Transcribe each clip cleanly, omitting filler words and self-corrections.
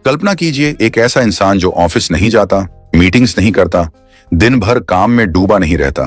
कल्पना कीजिए एक ऐसा इंसान जो ऑफिस नहीं जाता, मीटिंग्स नहीं करता, दिन भर काम में डूबा नहीं रहता,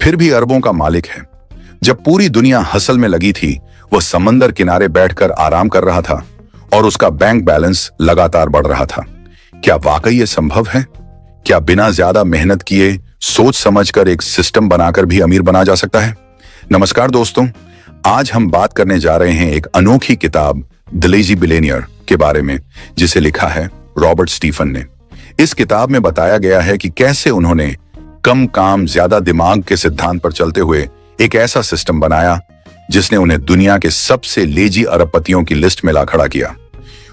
फिर भी अरबों का मालिक है। जब पूरी दुनिया हसल में लगी थी, वह समंदर किनारे बैठकर आराम कर रहा था और उसका बैंक बैलेंस लगातार बढ़ रहा था। क्या वाकई ये संभव है? क्या बिना ज्यादा मेहनत किए सोच समझकर एक सिस्टम बनाकर भी अमीर बना जा सकता है? नमस्कार दोस्तों, आज हम बात करने जा रहे हैं एक अनोखी किताब द लेजी बिलियनियर के बारे में, जिसे लिखा है रॉबर्ट स्टीफन ने। इस किताब में बताया गया है कि कैसे उन्होंने कम काम ज्यादा दिमाग के सिद्धांत पर चलते हुए एक ऐसा सिस्टम बनाया जिसने उन्हें दुनिया के सबसे लेजी अरबपतियों की लिस्ट में ला खड़ा किया।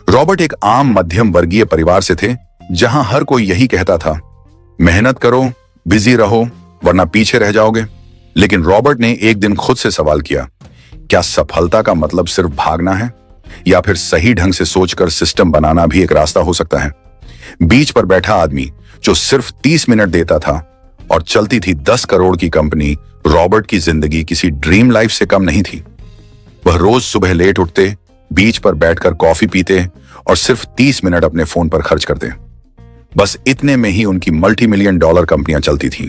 रॉबर्ट एक आम मध्यम वर्गीय परिवार से थे, जहां हर कोई यही कहता था, मेहनत करो, बिजी रहो, वरना पीछे रह जाओगे। लेकिन रॉबर्ट ने एक दिन खुद से सवाल किया, क्या सफलता का मतलब सिर्फ भागना है, या फिर सही ढंग से सोचकर सिस्टम बनाना भी एक रास्ता हो सकता है? बीच पर बैठा आदमी जो सिर्फ 30 मिनट देता था और चलती थी 10 करोड़ की कंपनी, रॉबर्ट की जिंदगी किसी ड्रीम लाइफ से कम नहीं थी। वह रोज सुबह लेट उठते, बीच पर बैठकर कॉफी पीते और सिर्फ 30 मिनट अपने फोन पर खर्च करते। बस इतने में ही उनकी मल्टी मिलियन डॉलर कंपनियां चलती थीं।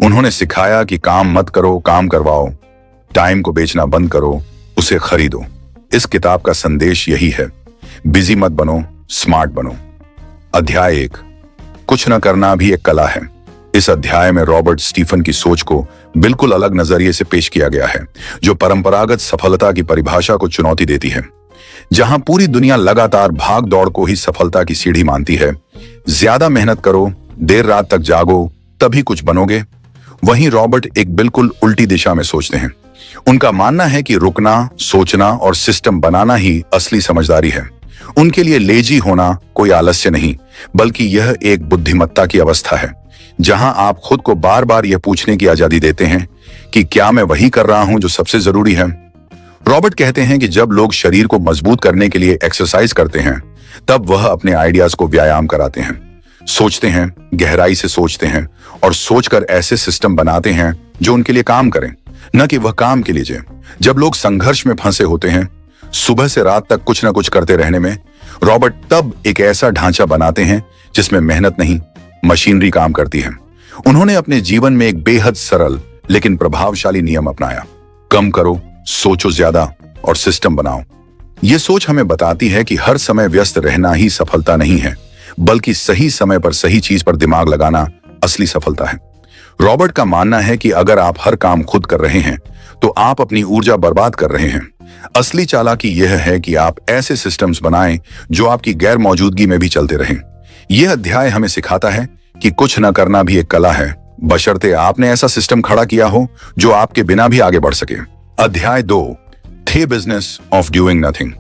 उन्होंने सिखाया कि काम मत करो, काम करवाओ, टाइम को बेचना बंद करो, उसे खरीदो। इस किताब का संदेश यही है, बिजी मत बनो, स्मार्ट बनो। अध्याय 1, कुछ न करना भी एक कला है। इस अध्याय में रॉबर्ट स्टीफन की सोच को बिल्कुल अलग नजरिए से पेश किया गया है, जो परंपरागत सफलता की परिभाषा को चुनौती देती है। जहां पूरी दुनिया लगातार भाग दौड़ को ही सफलता की सीढ़ी मानती है, ज्यादा मेहनत करो, देर रात तक जागो, तभी कुछ बनोगे, वहीं रॉबर्ट एक बिल्कुल उल्टी दिशा में सोचते हैं। उनका मानना है कि रुकना, सोचना और सिस्टम बनाना ही असली समझदारी है। उनके लिए लेजी होना कोई आलस्य नहीं, बल्कि यह एक बुद्धिमत्ता की अवस्था है, जहां आप खुद को बार बार यह पूछने की आजादी देते हैं कि क्या मैं वही कर रहा हूं जो सबसे जरूरी है। रॉबर्ट कहते हैं कि जब लोग शरीर को मजबूत करने के लिए एक्सरसाइज करते हैं, तब वह अपने आइडियाज को व्यायाम कराते हैं, सोचते हैं, गहराई से सोचते हैं और सोचकर ऐसे सिस्टम बनाते हैं जो उनके लिए काम करें, न कि वह काम के लिए जाए। जब लोग संघर्ष में फंसे होते हैं, सुबह से रात तक कुछ न कुछ करते रहने में, रॉबर्ट तब एक ऐसा ढांचा बनाते हैं जिसमें मेहनत नहीं, मशीनरी काम करती है। उन्होंने अपने जीवन में एक बेहद सरल लेकिन प्रभावशाली नियम अपनाया, कम करो, सोचो ज्यादा और सिस्टम बनाओ। यह सोच हमें बताती है कि हर समय व्यस्त रहना ही सफलता नहीं है, बल्कि सही समय पर सही चीज पर दिमाग लगाना असली सफलता है। रॉबर्ट का मानना है कि अगर आप हर काम खुद कर रहे हैं, तो आप अपनी ऊर्जा बर्बाद कर रहे हैं। असली चालाकी यह है कि आप ऐसे सिस्टम्स बनाएं जो आपकी गैर मौजूदगी में भी चलते रहें। यह अध्याय हमें सिखाता है कि कुछ न करना भी एक कला है, बशर्ते आपने ऐसा सिस्टम खड़ा किया हो जो आपके बिना भी आगे बढ़ सके। अध्याय 2, थे बिजनेस ऑफ डूइंग नथिंग।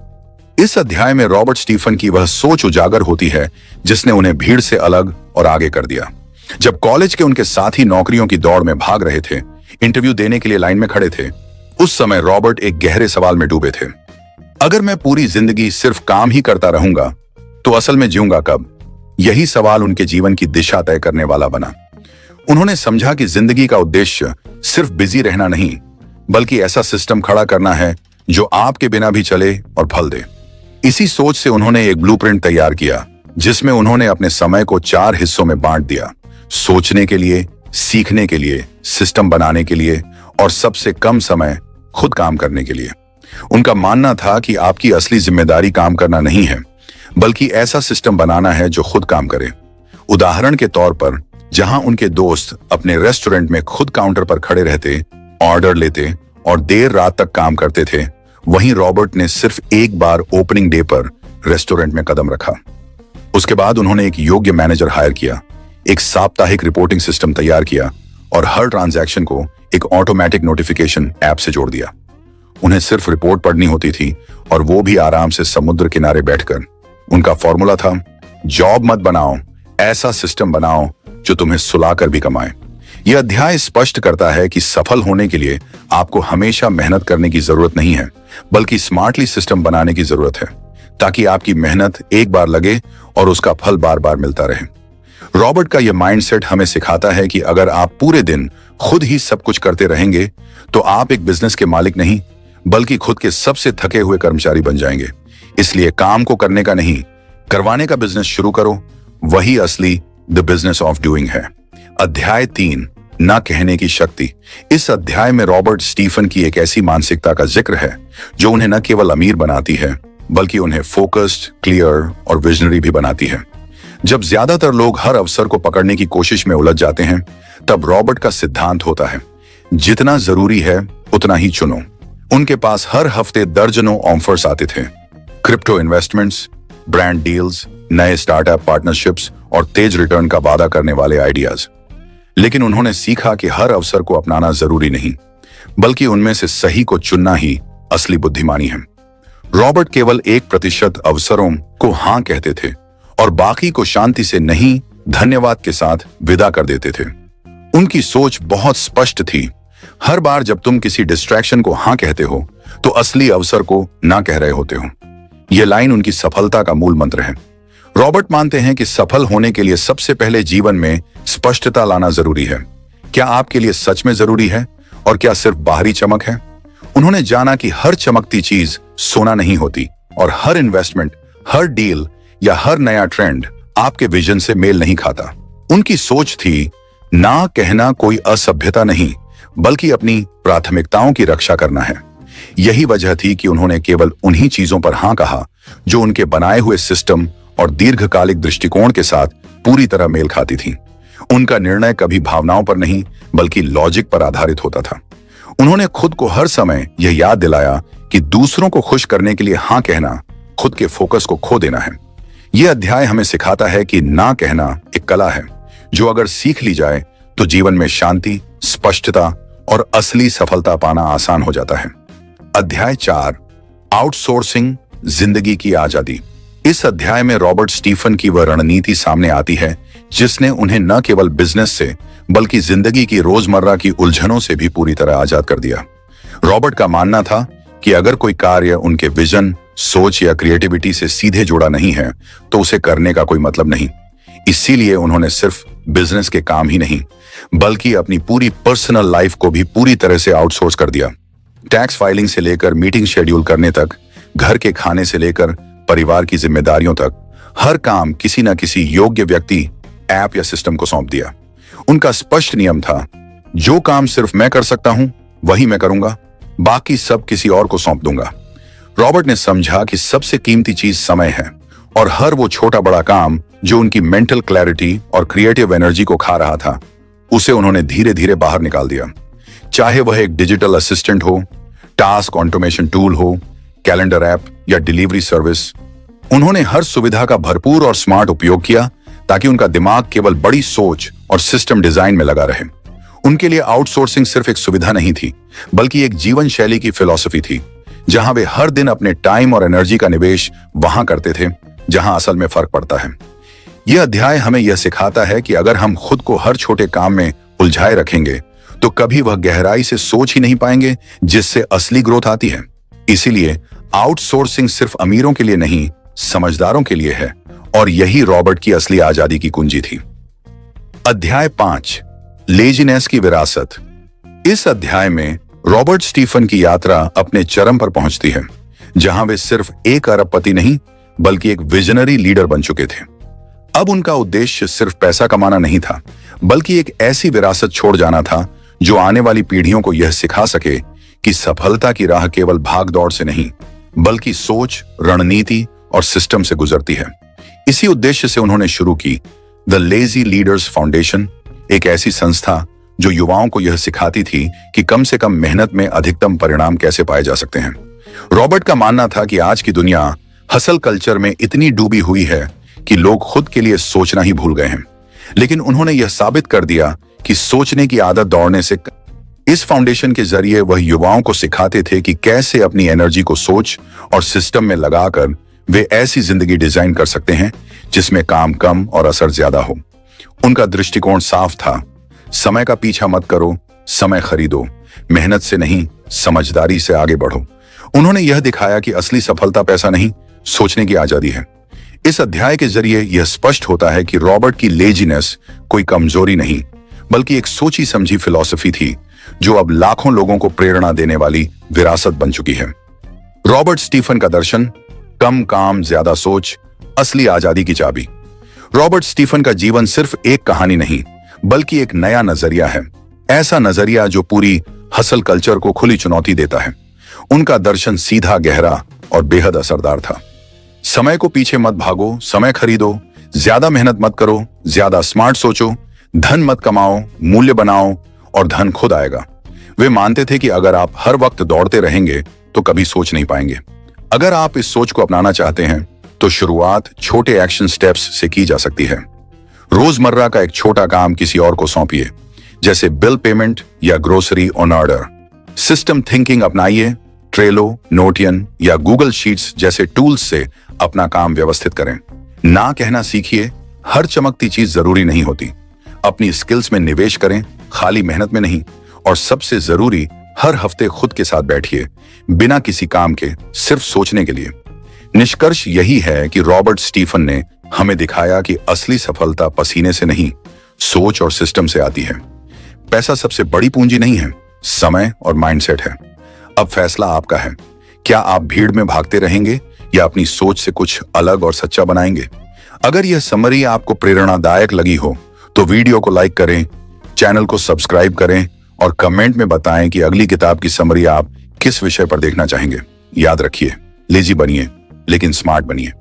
इस अध्याय में रॉबर्ट स्टीफन की वह सोच उजागर होती है जिसने उन्हें भीड़ से अलग और आगे कर दिया। जब कॉलेज के उनके साथी नौकरियों की दौड़ में भाग रहे थे, इंटरव्यू देने के लिए लाइन में खड़े थे, उस समय रॉबर्ट एक गहरे सवाल में डूबे थे। अगर मैं पूरी जिंदगी सिर्फ काम ही करता रहूंगा, तो असल में जीऊंगा कब? यही सवाल उनके जीवन की दिशा तय करने वाला बना। उन्होंने समझा कि जिंदगी का उद्देश्य सिर्फ बिजी रहना नहीं, बल्कि ऐसा सिस्टम खड़ा करना है जो आपके बिना भी चले और फल दे। इसी सोच से उन्होंने एक ब्लूप्रिंट तैयार किया, जिसमें उन्होंने अपने समय को 4 हिस्सों में बांट दिया, सोचने के लिए, सीखने के लिए, सिस्टम बनाने के लिए और सबसे कम समय खुद काम करने के लिए। उनका मानना था कि आपकी असली जिम्मेदारी काम करना नहीं है, बल्कि ऐसा सिस्टम बनाना है जो खुद काम करे। उदाहरण के तौर पर, जहां उनके दोस्त अपने रेस्टोरेंट में खुद काउंटर पर खड़े रहते, ऑर्डर लेते और देर रात तक काम करते थे, वहीं रॉबर्ट ने सिर्फ एक बार ओपनिंग डे पर रेस्टोरेंट में कदम रखा। उसके बाद उन्होंने एक योग्य मैनेजर हायर किया, एक साप्ताहिक रिपोर्टिंग सिस्टम तैयार किया और हर ट्रांजैक्शन को एक ऑटोमेटिक नोटिफिकेशन ऐप से जोड़ दिया। उन्हें सिर्फ रिपोर्ट पढ़नी होती थी, और वो भी आराम से समुद्र किनारे बैठकर। उनका फॉर्मूला था, जॉब मत बनाओ, ऐसा सिस्टम बनाओ जो तुम्हें सुलाकर भी कमाए। यह अध्याय स्पष्ट करता है कि सफल होने के लिए आपको हमेशा मेहनत करने की जरूरत नहीं है, बल्कि स्मार्टली सिस्टम बनाने की जरूरत है, ताकि आपकी मेहनत एक बार लगे और उसका फल बार बार मिलता रहे। रॉबर्ट का यह माइंडसेट हमें सिखाता है कि अगर आप पूरे दिन खुद ही सब कुछ करते रहेंगे, तो आप एक बिजनेस के मालिक नहीं, बल्कि खुद के सबसे थके हुए कर्मचारी बन जाएंगे। इसलिए काम को करने का नहीं, करवाने का बिजनेस शुरू करो, वही असली द बिजनेस ऑफ डूइंग है। अध्याय 3, ना कहने की शक्ति। इस अध्याय में रॉबर्ट स्टीफन की एक ऐसी मानसिकता का जिक्र है जो उन्हें न केवल अमीर बनाती है बल्कि उन्हें फोकस्ड, क्लियर और विजनरी भी बनाती है। जब ज्यादातर लोग हर अवसर को पकड़ने की कोशिश में उलझ जाते हैं, तब रॉबर्ट का सिद्धांत होता है, जितना जरूरी है उतना ही चुनो। उनके पास हर हफ्ते दर्जनों ऑफर्स आते थे, क्रिप्टो इन्वेस्टमेंट्स, ब्रांड डील्स, नए स्टार्टअप पार्टनरशिप्स और तेज रिटर्न का वादा करने वाले आइडियाज। लेकिन उन्होंने सीखा कि हर अवसर को अपनाना जरूरी नहीं, बल्कि उनमें से सही को चुनना ही असली बुद्धिमानी है। रॉबर्ट केवल 1% अवसरों को हां कहते थे और बाकी को शांति से नहीं, धन्यवाद के साथ विदा कर देते थे। उनकी सोच बहुत स्पष्ट थी, हर बार जब तुम किसी डिस्ट्रैक्शन को हां कहते हो तो असली अवसर को ना कह रहे होते हो। यह लाइन उनकी सफलता का मूल मंत्र है। रॉबर्ट मानते हैं कि सफल होने के लिए सबसे पहले जीवन में स्पष्टता लाना जरूरी है। क्या आपके लिए सच में जरूरी है और क्या सिर्फ बाहरी चमक है? उन्होंने जाना कि हर चमकती चीज सोना नहीं होती और हर इन्वेस्टमेंट, हर डील या हर नया ट्रेंड आपके विजन से मेल नहीं खाता। उनकी सोच थी, ना कहना कोई असभ्यता नहीं बल्कि अपनी प्राथमिकताओं की रक्षा करना है। यही वजह थी कि उन्होंने केवल उन्हीं चीजों पर हां कहा जो उनके बनाए हुए सिस्टम और दीर्घकालिक दृष्टिकोण के साथ पूरी तरह मेल खाती थी। उनका निर्णय कभी भावनाओं पर नहीं बल्कि लॉजिक पर आधारित होता था। उन्होंने खुद को हर समय यह याद दिलाया कि दूसरों को खुश करने के लिए हां कहना खुद के फोकस को खो देना है। यह अध्याय हमें सिखाता है कि ना कहना एक कला है जो अगर सीख ली जाए तो जीवन में शांति, स्पष्टता और असली सफलता पाना आसान हो जाता है। अध्याय 4, आउटसोर्सिंग, जिंदगी की आजादी। इस अध्याय में रॉबर्ट स्टीफन की वह रणनीति सामने आती है जिसने उन्हें न केवल बिजनेस से बल्कि जिंदगी की रोजमर्रा की उलझनों से भी पूरी तरह आजाद कर दिया। रॉबर्ट का मानना था कि अगर कोई कार्य उनके विजन, सोच या क्रिएटिविटी से सीधे जुड़ा नहीं है तो उसे करने का कोई मतलब नहीं। इसीलिए उन्होंने सिर्फ बिजनेस के काम ही नहीं बल्कि अपनी पूरी पर्सनल लाइफ को भी पूरी तरह से आउटसोर्स कर दिया। टैक्स फाइलिंग से लेकर मीटिंग शेड्यूल करने तक, घर के खाने से लेकर परिवार की जिम्मेदारियों तक, हर काम किसी न किसी योग्य व्यक्ति, ऐप या सिस्टम को सौंप दिया। उनका स्पष्ट नियम था, जो काम सिर्फ मैं कर सकता हूं वही मैं करूंगा, बाकी सब किसी और को सौंप दूंगा। रॉबर्ट ने समझा कि सबसे कीमती चीज समय है और हर वो छोटा बड़ा काम जो उनकी मेंटल क्लैरिटी और क्रिएटिव एनर्जी को खा रहा था, उसे उन्होंने धीरे धीरे बाहर निकाल दिया। चाहे वह एक डिजिटल असिस्टेंट हो, टास्क ऑटोमेशन टूल हो, कैलेंडर ऐप या डिलीवरी सर्विस, उन्होंने हर सुविधा का भरपूर और स्मार्ट उपयोग किया ताकि उनका दिमाग केवल बड़ी सोच और सिस्टम डिजाइन में लगा रहे। उनके लिए आउटसोर्सिंग सिर्फ एक सुविधा नहीं थी बल्कि एक जीवन शैली की फिलॉसफी थी, जहां वे हर दिन अपने टाइम और एनर्जी का निवेश वहां करते थे जहां असल में फर्क पड़ता है। यह अध्याय हमें यह सिखाता है कि अगर हम खुद को हर छोटे काम में उलझाए रखेंगे तो कभी वह गहराई से सोच ही नहीं पाएंगे जिससे असली ग्रोथ आती है। इसीलिए आउटसोर्सिंग सिर्फ अमीरों के लिए नहीं, समझदारों के लिए है और यही रॉबर्ट की असली आजादी की कुंजी थी। अध्याय 5, लेजीनेस की विरासत। इस अध्याय में रॉबर्ट स्टीफन की यात्रा अपने चरम पर पहुंचती है, जहां वे सिर्फ एक अरबपति नहीं बल्कि एक विजनरी लीडर बन चुके थे। अब उनका उद्देश्य सिर्फ पैसा कमाना नहीं था बल्कि एक ऐसी विरासत छोड़ जाना था जो आने वाली पीढ़ियों को यह सिखा सके कि सफलता की राह केवल भाग दौड़ से नहीं बल्कि सोच, रणनीति और सिस्टम से गुजरती है। इसी उद्देश्य से उन्होंने शुरू की द लेजी लीडर्स फाउंडेशन, एक ऐसी संस्था जो युवाओं को यह सिखाती थी कि कम से कम मेहनत में अधिकतम परिणाम कैसे पाए जा सकते हैं। रॉबर्ट का मानना था कि आज की दुनिया हसल कल्चर में इतनी डूबी हुई है कि लोग खुद के लिए सोचना ही भूल गए हैं, लेकिन उन्होंने यह साबित कर दिया कि सोचने की आदत दौड़ने से। इस फाउंडेशन के जरिए वह युवाओं को सिखाते थे कि कैसे अपनी एनर्जी को सोच और सिस्टम में लगाकर वे ऐसी जिंदगी डिजाइन कर सकते हैं जिसमें काम कम और असर ज्यादा हो। उनका दृष्टिकोण साफ था, समय का पीछा मत करो, समय खरीदो, मेहनत से नहीं समझदारी से आगे बढ़ो। उन्होंने यह दिखाया कि असली सफलता पैसा नहीं, सोचने की आजादी है। इस अध्याय के जरिए यह स्पष्ट होता है कि रॉबर्ट की लेजीनेस कोई कमजोरी नहीं बल्कि एक सोची समझी फिलॉसफी थी जो अब लाखों लोगों को प्रेरणा देने वाली विरासत बन चुकी है। रॉबर्ट स्टीफन का दर्शन, कम काम ज्यादा सोच, असली आजादी की चाबी। रॉबर्ट स्टीफन का जीवन सिर्फ एक कहानी नहीं, बल्कि एक नया नजरिया है। ऐसा नजरिया जो पूरी हसल कल्चर को खुली चुनौती देता है। उनका दर्शन सीधा, गहरा और बेहद असरदार था। समय को पीछे मत भागो, समय खरीदो, ज्यादा मेहनत मत करो, ज्यादा स्मार्ट सोचो, धन मत कमाओ, मूल्य बनाओ और धन खुद आएगा। वे मानते थे कि अगर आप हर वक्त दौड़ते रहेंगे तो कभी सोच नहीं पाएंगे। अगर आप इस सोच को अपनाना चाहते हैं तो शुरुआत छोटे एक्शन स्टेप्स से की जा सकती है। रोजमर्रा का एक छोटा काम किसी और को सौंपिए, जैसे बिल पेमेंट या grocery on order. System thinking अपनाइए। ट्रेलो, नोटियन या गूगल शीट्स जैसे टूल्स से अपना काम व्यवस्थित करें। ना कहना सीखिए, हर चमकती चीज जरूरी नहीं होती। अपनी स्किल्स में निवेश करें, खाली मेहनत में नहीं। और सबसे जरूरी, हर हफ्ते खुद के साथ बैठिए, बिना किसी काम के, सिर्फ सोचने के लिए। निष्कर्ष यही है कि रॉबर्ट स्टीफन ने हमें दिखाया कि असली सफलता पसीने से नहीं, सोच और सिस्टम से आती है। पैसा सबसे बड़ी पूंजी नहीं है, समय और माइंडसेट है। अब फैसला आपका है। क्या आप भीड़ में भागते रहेंगे या अपनी सोच से कुछ अलग और सच्चा बनाएंगे? अगर यह समरी आपको प्रेरणादायक लगी हो तो वीडियो को लाइक करें, चैनल को सब्सक्राइब करें और कमेंट में बताएं कि अगली किताब की समरी आप किस विषय पर देखना चाहेंगे। याद रखिए, लेजी बनिए लेकिन स्मार्ट बनिए।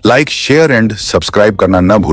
लाइक, शेयर एंड सब्सक्राइब करना न भूलें।